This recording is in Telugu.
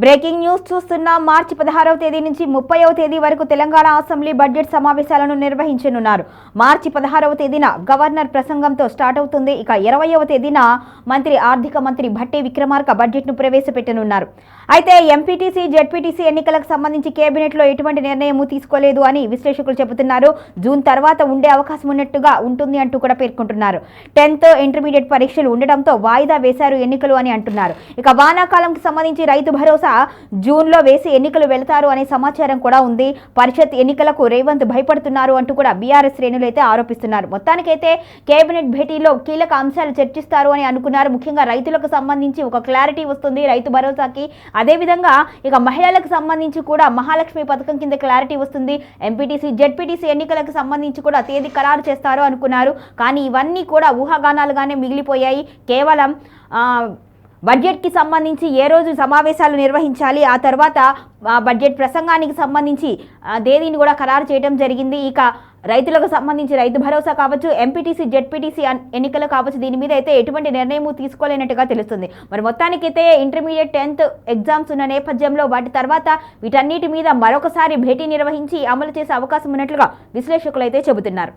బ్రేకింగ్ న్యూస్ చూస్తున్న మార్చి 16వ తేదీ నుంచి 30వ తేదీ వరకు తెలంగాణ అసెంబ్లీ బడ్జెట్ సమావేశాలను నిర్వహించనున్నారు. మార్చి 16వ తేదీన గవర్నర్ ప్రసంగంతో స్టార్ట్ అవుతుంది. ఇక 20వ తేదీన ఆర్థిక మంత్రి భట్టి విక్రమార్క బడ్జెట్ను ప్రవేశపెట్టనున్నారు. అయితే ఎంపీటీసీ, జెడ్పీటీసీ ఎన్నికలకు సంబంధించి కేబినెట్లో ఎటువంటి నిర్ణయం తీసుకోలేదు అని విశ్లేషకులు చెబుతున్నారు. జూన్ తర్వాత ఉండే అవకాశం ఉన్నట్టుగా ఉంటుంది అంటూ కూడా పేర్కొంటున్నారు. 10th ఇంటర్మీడియట్ పరీక్షలు ఉండడంతో వాయిదా వేశారు ఎన్నికలు అని అంటున్నారు. ఇక వానాకాలంకి సంబంధించి రైతు భరోసా జూన్లో వేసి ఎన్నికలు వెళతారు అనే సమాచారం కూడా ఉంది. పరిషత్ ఎన్నికలకు రేవంత్ భయపడుతున్నారు అంటూ కూడా బీఆర్ఎస్ శ్రేణులు అయితే ఆరోపిస్తున్నారు. మొత్తానికైతే కేబినెట్ భేటీలో కీలక అంశాలు చర్చిస్తారు అని అనుకున్నారు. ముఖ్యంగా రైతులకు సంబంధించి ఒక క్లారిటీ వస్తుంది రైతు భరోసాకి. అదేవిధంగా ఇక మహిళలకు సంబంధించి కూడా మహాలక్ష్మి పథకం కింద క్లారిటీ వస్తుంది. ఎంపీటీసీ, జెడ్పీటీసీ ఎన్నికలకు సంబంధించి కూడా తేదీ ఖరారు చేస్తారు అనుకున్నారు. కానీ ఇవన్నీ కూడా ఊహాగానాలుగానే మిగిలిపోయాయి. కేవలం బడ్జెట్కి సంబంధించి ఏ రోజు సమావేశాలు నిర్వహించాలి, ఆ తర్వాత బడ్జెట్ ప్రసంగానికి సంబంధించి తేదీని కూడా ఖరారు చేయడం జరిగింది. ఇక రైతులకు సంబంధించి రైతు భరోసా కావచ్చు, ఎంపీటీసీ, జెడ్పీటీసీ ఎన్నికలు కావచ్చు, దీని మీద అయితే ఎటువంటి నిర్ణయం తీసుకోలేనట్టుగా తెలుస్తుంది. మరి మొత్తానికైతే ఇంటర్మీడియట్ 10th ఎగ్జామ్స్ ఉన్న నేపథ్యంలో వాటి తర్వాత వీటన్నిటి మీద మరొకసారి భేటీ నిర్వహించి అమలు చేసే అవకాశం ఉన్నట్లుగా విశ్లేషకులు అయితే చెబుతున్నారు.